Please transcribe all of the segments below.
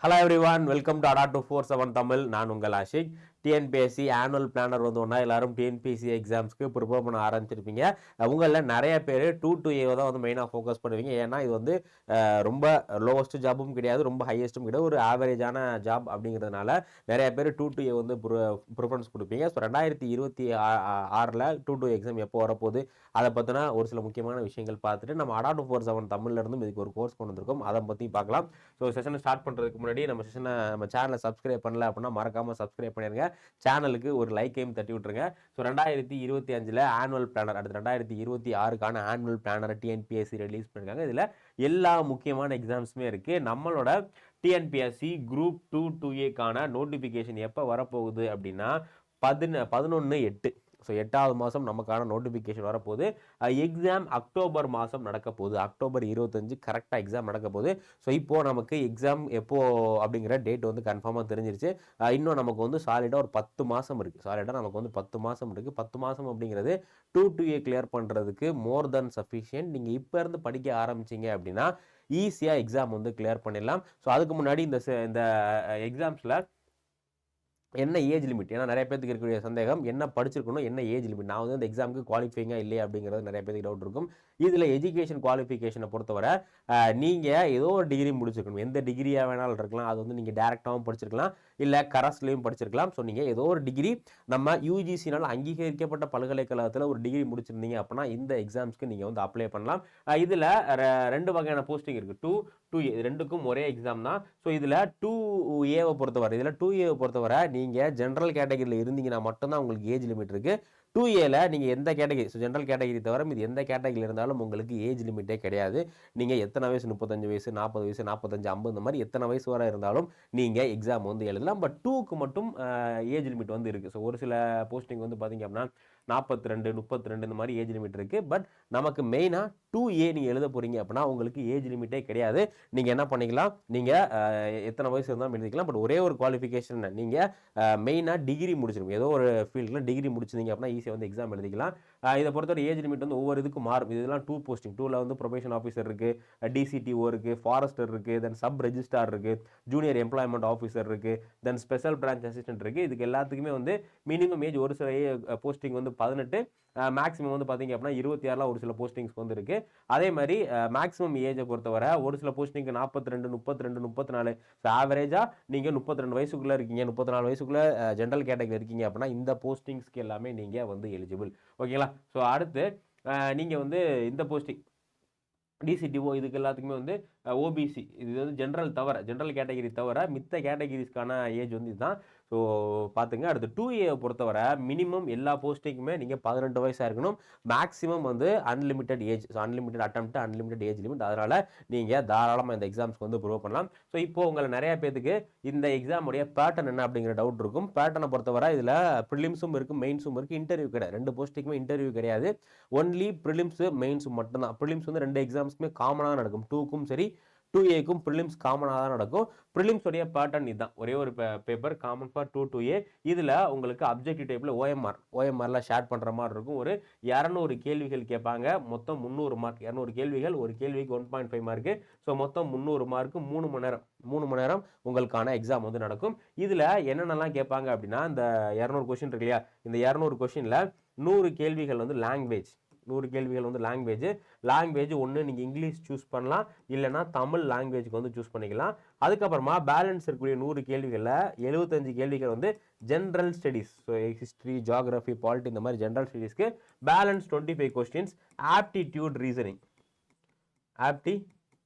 Hello everyone, welcome to அடா 247 தமிழ். நான் உங்கள் ஆஷிக். டிஎன்பிஎஸ்சி ஆனுவல் பிளானர் ஒன்றா எல்லாரும் டிஎன்பிஎஸ்சி எக்ஸாம்ஸ்க்கு ப்ரிப்பேர் பண்ண ஆரம்பிச்சிருப்பீங்க. உங்களில் நிறைய பேர் 2-2A தான் வந்து மெயினாக ஃபோக்கஸ் பண்ணுவீங்க. ஏன்னா இது வந்து ரொம்ப லோவஸ்ட் ஜாபும் கிடையாது, ரொம்ப ஹையஸ்ட்டும் கிடையாது, ஒரு ஆவரேஜான ஜாப் அப்படிங்கிறதுனால நிறைய பேர் 2-2A வந்து ப்ரிஃபரன்ஸ் கொடுப்பீங்க. ஸோ 2026 2-2A எக்ஸாம் எப்போ வரப்போகுது, அதை பற்றின ஒரு சில முக்கியமான விஷயங்கள் பார்த்துட்டு நம்ம அடா 247 தமிழ்லேருந்து இதுக்கு ஒரு கோர்ஸ் கொண்டு வந்திருக்கோம். அதை பற்றி பார்க்கலாம். ஸோ செஷனை ஸ்டார்ட் பண்ணுறதுக்கு முன்னாடி நம்ம சேனலை சப்ஸ்கிரைப் பண்ணல அப்படின்னா மறக்காமல் சப்ஸ்கிரைப் பண்ணிடுங்க. சேனலுக்கு ஒரு லைக்கையும் தட்டி விட்டுருங்க. ஸோ 2025 ஆனுவல் பிளானர், அடுத்து 2026க்கான ஆனுவல் பிளானர் டிஎன்பிஎஸ்சி ரிலீஸ் பண்ணியிருக்காங்க. இதில் எல்லா முக்கியமான எக்ஸாம்ஸுமே இருக்குது. நம்மளோட டிஎன்பிஎஸ்சி குரூப் 2-2Aக்கான நோட்டிஃபிகேஷன் எப்போ வரப்போகுது அப்படின்னா 11/8. ஸோ 8வது மாதம் நமக்கான நோட்டிஃபிகேஷன் வரப்போகுது. எக்ஸாம் அக்டோபர் மாதம் நடக்க போகுது. அக்டோபர் 25 கரெக்டாக எக்ஸாம் நடக்க போகுது. ஸோ இப்போது நமக்கு எக்ஸாம் எப்போது அப்படிங்கிற டேட் வந்து கன்ஃபார்மாக தெரிஞ்சிருச்சு. இன்னும் நமக்கு வந்து சாலிடாக ஒரு 10 மாதம் இருக்குது. சாலிடாக நமக்கு வந்து 10 மாதம் இருக்குது. 10 மாதம் அப்படிங்கிறது 2-2A கிளியர் பண்ணுறதுக்கு மோர் தென் சஃபிஷியன்ட். நீங்கள் இப்போ இருந்து படிக்க ஆரம்பிச்சிங்க அப்படின்னா ஈஸியாக எக்ஸாம் வந்து கிளியர் பண்ணிடலாம். ஸோ அதுக்கு முன்னாடி இந்த எக்ஸாம்ஸில் என்ன ஏஜ் லிமிட், ஏன்னா நிறைய பேருக்கு இருக்கக்கூடிய சந்தேகம் என்ன படிச்சிருக்கணும், என்ன ஏஜ் லிமிட், நான் வந்து அந்த எக்ஸாமுக்கு குவாலிஃபைங்க இல்லையா அப்படிங்கிறது நிறைய பேருக்கு டவுட் இருக்கும். இதில் எஜுகேஷன் குவாலிஃபிகேஷனை பொறுத்தவரை நீங்கள் ஏதோ ஒரு டிகிரி முடிச்சிருக்கணும். எந்த டிகிரியாக வேணாலும் இருக்கலாம். அது வந்து நீங்கள் டேரெக்டாகவும் படிச்சிருக்கலாம், இல்லை கரஸ்லையும் படிச்சிருக்கலாம். ஸோ நீங்கள் ஏதோ ஒரு டிகிரி நம்ம யூஜிசினால் அங்கீகரிக்கப்பட்ட பல்கலைக்கழகத்தில் ஒரு டிகிரி முடிச்சிருந்தீங்க அப்படின்னா இந்த எக்ஸாம்ஸ்க்கு நீங்கள் வந்து அப்ளை பண்ணலாம். இதில் 2 வகையான போஸ்டிங் இருக்குது. 2-2A ரெண்டுக்கும் ஒரே எக்ஸாம் தான். ஸோ இதில் 2Aவை பொறுத்தவரை நீங்கள் ஜென்ரல் கேட்டகரியில் இருந்தீங்கன்னா மட்டும்தான் உங்களுக்கு ஏஜ் லிமிட் இருக்குது. 2Aல நீங்கள் எந்த கேட்டகரி, ஸோ ஜென்ரல் கேட்டகரி தவிர இது எந்த கேட்டகரியில் இருந்தாலும் உங்களுக்கு ஏஜ் லிமிட்டே கிடையாது. நீங்கள் எத்தனை வயசு, 35 வயசு, 40 வயசு, 45, 50 இந்த மாதிரி எத்தனை வயசு வரை இருந்தாலும் நீங்கள் எக்ஸாம் வந்து எழுதலாம். பட் 2க்கு மட்டும் ஏஜ் லிமிட் வந்து இருக்குது. ஸோ ஒரு சில போஸ்டிங் வந்து பார்த்தீங்க அப்படின்னா 42, 32 இந்த மாதிரி ஏஜ் லிமிட் இருக்குது. பட் நமக்கு மெயினாக 2A நீங்கள் எழுத போகிறீங்க அப்படின்னா உங்களுக்கு ஏஜ் லிமிட்டே கிடையாது. நீங்கள் என்ன பண்ணிக்கலாம், நீங்கள் எத்தனை வயசு இருந்தாலும் எழுதிக்கலாம். பட் ஒரே ஒரு குவாலிஃபிகேஷன், நீங்கள் மெயினாக டிகிரி முடிச்சிருக்கும். ஏதோ ஒரு ஃபீல்டில் டிகிரி முடிச்சிருந்தீங்க அப்படின்னா ஈஸியாக வந்து எக்ஸாம் எழுதிக்கலாம். இதை பொறுத்தவரை ஏஜ் லிமிட் வந்து ஒவ்வொரு இதுக்கும் மாறும். இதெல்லாம் 2 போஸ்டிங். 2ல் வந்து ப்ரொபேஷன் ஆஃபீஸர் இருக்குது, டிசிடிஓ இருக்குது, ஃபாரஸ்டர் இருக்குது, தென் சப் ரெஜிஸ்டார் இருக்குது, ஜூனியர் எம்ப்ளாய்மெண்ட் ஆஃபீஸர் இருக்குது, தென் ஸ்பெஷல் பிரான்ச் அசிஸ்டன்ட் இருக்குது. இதுக்கு எல்லாத்துக்குமே வந்து மினிமம் ஏஜ் ஒரு சில போஸ்டிங் வந்து 18, மேக்ஸிமம் வந்து பார்த்தீங்க அப்படின்னா 26 ஒரு சில போஸ்டிங்ஸ் வந்து இருக்குது. அதே மாதிரி மேக்ஸிமம் ஏஜை பொறுத்தவரை ஒரு சில போஸ்டிங்க்கு 42, 32, 34. ஸோ ஆவரேஜாக நீங்கள் 32 வயசுக்குள்ளே இருக்கீங்க, 34 வயசுக்குள்ளே ஜென்ரல் கேட்டகரி இருக்கீங்க அப்படின்னா இந்த போஸ்டிங்ஸ்க்கு எல்லாமே நீங்கள் வந்து எலிஜிபிள். ஓகேங்களா? ஸோ அடுத்து நீங்கள் வந்து இந்த போஸ்டிங் டிசிடிஓ இதுக்கு எல்லாத்துக்குமே வந்து ஓபிசி, இது வந்து ஜென்ரல் கேட்டகரி தவிர மித்த கேட்டகரிஸ்க்கான ஏஜ் வந்து இதுதான். ஸோ பார்த்துங்க. அடுத்து 2A பொறுத்தவரை மினிமம் எல்லா போஸ்டிங்குமே நீங்கள் 18 வயசாக இருக்கணும். மேக்ஸிமம் வந்து unlimited age. So unlimited attempt, unlimited age limit. அதனால் நீங்கள் தாராளமாக இந்த எக்ஸாம்ஸ்க்கு வந்து ப்ரூவ் பண்ணலாம். ஸோ இப்போ உங்களை நிறைய பேருக்கு இந்த எக்ஸாமுடைய பேட்டர்ன் என்ன அப்படிங்கிற டவுட் இருக்கும். பேட்டர்னை பொறுத்தவரை இதில் ப்ரிலிம்ஸும் இருக்குது, மெயின்ஸும் இருக்குது, இன்டர்வியூ கிடையாது. 2 போஸ்டிங்குமே இன்டர்வியூ கிடையாது. ஒன்லி ப்ரிலிம்ஸு மெயின்ஸும் மட்டும்தான். ப்ரிலிம்ஸ் வந்து 2 எக்ஸாம்ஸ்க்குமே காமனாக நடக்கும். 2க்கும் சரி 2Aக்கும் ப்ரிலிம்ஸ் காமனாக தான் நடக்கும். ப்ரிலிம்ஸோடைய பேட்டர்ன் இதுதான். ஒரே ஒரு பேப்பர் காமன் ஃபார் 2-2A. இதில் உங்களுக்கு அப்ஜெக்டிவ் டைப்பில் ஓஎம்ஆரில் ஷேர் பண்ணுற மாதிரி இருக்கும். ஒரு 200 கேள்விகள் கேட்பாங்க. மொத்தம் 300 மார்க். 200 கேள்விகள், ஒரு கேள்விக்கு 1.5 மார்க்கு. ஸோ மொத்தம் 300 மார்க்கு. 3 மணி நேரம் உங்களுக்கான எக்ஸாம் வந்து நடக்கும். இதில் என்னென்னலாம் கேட்பாங்க அப்படின்னா, இந்த 200 கொஷின் இருக்கு இல்லையா, இந்த 200 கொஷினில் 100 கேள்விகள் வந்து லாங்குவேஜ். 100 கேள்விகள் வந்து லாங்குவேஜ் ஒன்று நீங்கள் இங்கிலீஷ் சூஸ் பண்ணலாம், இல்லைனா தமிழ் லாங்குவேஜுக்கு வந்து சூஸ் பண்ணிக்கலாம். அதுக்கப்புறமா பேலன்ஸ் இருக்கக்கூடிய 100 கேள்விகளில் 75 கேள்விகள் வந்து general studies. So history, geography, polity இந்த மாதிரி ஜென்ரல் ஸ்டடீஸ்க்கு balance 25 questions. Aptitude, reasoning, apti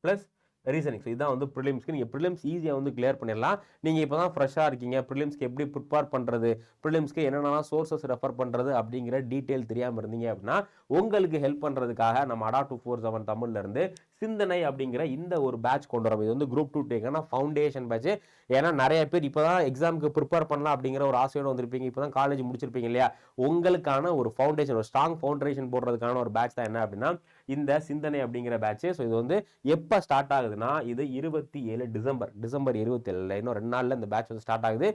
plus reasoning. So இதுதான் வந்து ப்ரிலிம்ஸ்க்கு. நீங்கள் ப்ரிலிம்ஸ் ஈஸியாக வந்து கிளியர் பண்ணிடலாம். நீங்கள் இப்போ தான் ஃப்ரெஷ்ஷாக இருக்கீங்க, ப்ரிலிம்ஸ்க்கு எப்படி ப்ரிப்பேர் பண்ணுறது, ப்ரிலிம்ஸ்க்கு என்னென்னலாம் சோர்ஸஸ் ரெஃபர் பண்ணுறது அப்படிங்கிற டீட்டெயில் தெரியாமல் இருந்தீங்க அப்படின்னா உங்களுக்கு ஹெல்ப் பண்ணுறதுக்காக நம்ம அடா 247 தமிழ்லேருந்து சிந்தனை அப்படிங்கிற இந்த ஒரு பேட்ச் கொண்டு வரோம். இது வந்து குரூப் 2 ஃபவுண்டேஷன் பேட்ச். ஏன்னா நிறைய பேர் இப்போ தான் எக்ஸாமுக்கு ப்ரிப்பேர் பண்ணலாம் அப்படிங்கிற ஒரு ஆசையோடு வந்திருப்பீங்க, இப்போ தான் காலேஜ் முடிச்சிருப்பீங்க இல்லையா, உங்களுக்கான ஒரு ஃபவுண்டேஷன், ஒரு ஸ்ட்ராங் ஃபவுண்டேஷன் போடுறதுக்கான ஒரு பேட்ச் தான் என்ன அப்படின்னா இந்த சிந்தனை அப்படிங்கிற பேட்ச். ஸோ இது வந்து எப்போ ஸ்டார்ட் ஆகுதுன்னா இது 27 டிசம்பர் 27 இன்னும் 2 நாளில் இந்த பேட்ச் வந்து ஸ்டார்ட் ஆகுது.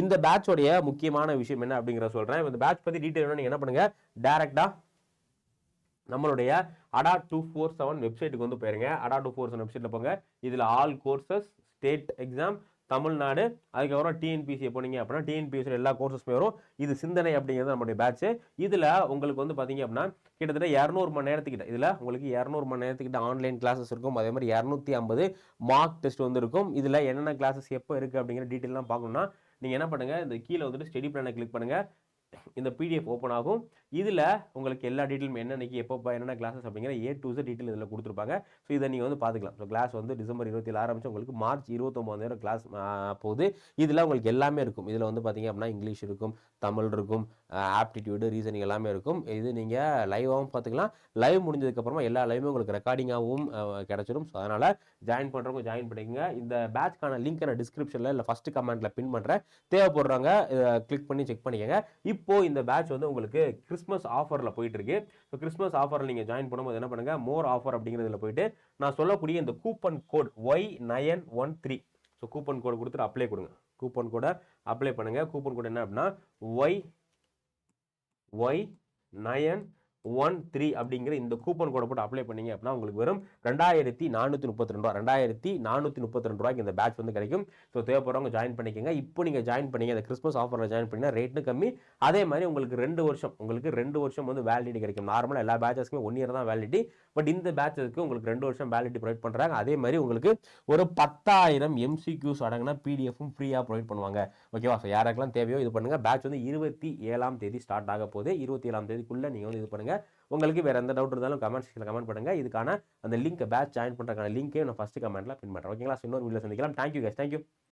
இந்த பேட்சோடைய முக்கியமான விஷயம் என்ன அப்படிங்கிற சொல்கிறேன். இந்த பேட்ச் பற்றி டீட்டெயில் நீங்கள் என்ன பண்ணுங்கள், டேரெக்டாக நம்மளுடைய அடா 247 வெப்சைட்டுக்கு வந்து போயிருங்க. அடா 247 வெப்சைட்டில் போங்க. இதில் all courses, state exam, Tamil Nadu, அதுக்கப்புறம் டிஎன்பிசி போனீங்க அப்படின்னா டிஎன்பிசி எல்லா கோர்சஸுமே வரும். இது சிந்தனை அப்படிங்கிறது நம்மளுடைய பேட்ச். இதில் உங்களுக்கு வந்து பார்த்தீங்க அப்படின்னா கிட்டத்தட்ட 200 மணி நேரத்துக்கிட்ட, இதில் உங்களுக்கு 200 மணி நேரத்துக்கிட்ட ஆன்லைன் கிளாஸஸ் இருக்கும். அதே மாதிரி 250 மார்க் டெஸ்ட் வந்து இருக்கும். இதில் என்னென்ன கிளாஸஸ் எப்போ இருக்குது அப்படிங்கிற டீட்டெயிலாம் பார்க்கணும்னா நீங்கள் என்ன பண்ணுங்கள், இந்த கீழே வந்துட்டு ஸ்டடி பிளானை கிளிக் பண்ணுங்கள். இந்த பிடிஎஃப் ஓப்பன் ஆகும். இதில் உங்களுக்கு எல்லா டீட்டெயிலும் என்னென்னைக்கு எப்போ என்னென்ன கிளாஸஸ் அப்படிங்கிற A to Z டீட்டெயில் இதில் கொடுத்துருப்பாங்க. ஸோ இதை நீங்கள் வந்து பார்த்துக்கலாம். ஸோ கிளாஸ் வந்து டிசம்பர் 27 ஆரம்பிச்சு உங்களுக்கு மார்ச் 29 கிளாஸ் போகுது. இதில் உங்களுக்கு எல்லாமே இருக்கும். இதில் வந்து பார்த்தீங்க அப்படின்னா இங்கிலீஷ் இருக்கும், தமிழ் இருக்கும், ஆப்டிடியூடு, ரீசனிங் எல்லாமே இருக்கும். இது நீங்கள் லைவாகவும் பார்த்துக்கலாம். லைவ் முடிஞ்சதுக்கப்புறமா எல்லா லைவுமே உங்களுக்கு ரெக்கார்டிங்காகவும் கிடச்சிடும். ஸோ அதனால் ஜாயின் பண்ணுறவங்க ஜாயின் பண்ணிக்கோங்க. இந்த பேட்ச்க்கான லிங்க் நான் டிஸ்கிரிப்ஷனில் இல்லை ஃபஸ்ட்டு கமெண்ட்டில் பின் பண்ணுறேன். தேவைப்படுறவங்க கிளிக் பண்ணி செக் பண்ணிக்கோங்க. இப்போ இந்த பேட்ச் வந்து உங்களுக்கு கிறிஸ்மஸ் ஆஃபரில் போயிட்டு இருக்கு. ஸோ கிறிஸ்மஸ் ஆஃபரில் நீங்கள் ஜாயின் பண்ணும்போது என்ன பண்ணுங்க, மோர் ஆஃபர் அப்படிங்கிறதுல போயிட்டு நான் சொல்லக்கூடிய இந்த coupon code Y913, so coupon code கொடுத்துட்டு அப்ளை கொடுங்க. கூப்பன் கோடை அப்ளை பண்ணுங்க. கூப்பன் கோட் என்ன அப்படின்னா Y913 அப்படிங்கிற இந்த கூப்பன் கோடை போட்டு அப்ளை பண்ணீங்க அப்படின்னா உங்களுக்கு வெறும் 2432 ரூபா, 2432 ரூபாய்க்கு இந்த பேட்ச் வந்து கிடைக்கும். ஸோ தேவைப்படுறவங்க ஜாயின் பண்ணிக்கோங்க. இப்போ நீங்கள் ஜாயின் பண்ணீங்க, இந்த கிறிஸ்மஸ் ஆஃபரில் ஜாயின் பண்ணிங்கன்னா ரேட்டு கம்மி. அதே மாதிரி உங்களுக்கு 2 வருஷம் வந்து வேலிடிட்டி கிடைக்கும். நார்மலாக எல்லா பேட்சஸ்க்குமே 1 இயர் தான் வேலிடிட்டி. பட் இந்த பேட்சஸ்க்கு உங்களுக்கு 2 வருஷம் வேலிடிட்டி ப்ரொவைட் பண்ணுறாங்க. அதே மாதிரி உங்களுக்கு ஒரு 10,000 MCQs அடங்கினா பிடிஎஃப்பும் ஃப்ரீயாக ப்ரொவைட் பண்ணுவாங்க. ஓகேவா? ஸோ யாருக்கெல்லாம் தேவையோ இது பண்ணுங்கள். பேட்ச் வந்து 27ஆம் தேதி ஸ்டார்ட் ஆக போகுது. 27ஆம் தேதிக்குள்ளே நீங்கள் வந்து இது பண்ணுங்கள். உங்களுக்கு வேறு எந்த டவுட் இருந்தாலும் கமெண்ட் செக்ஷனில் கமெண்ட் பண்ணுங்கள். இதுக்கான அந்த லிங்க், பேட்ச் ஜாயின் பண்ணுறதுக்கான லிங்க்கே நான் ஃபஸ்ட்டு கமெண்ட்டில் பின் பண்ணுறேன். ஓகேங்களா? இன்னொரு வீடியோ சந்திக்கலாம். Thank you guys, thank you.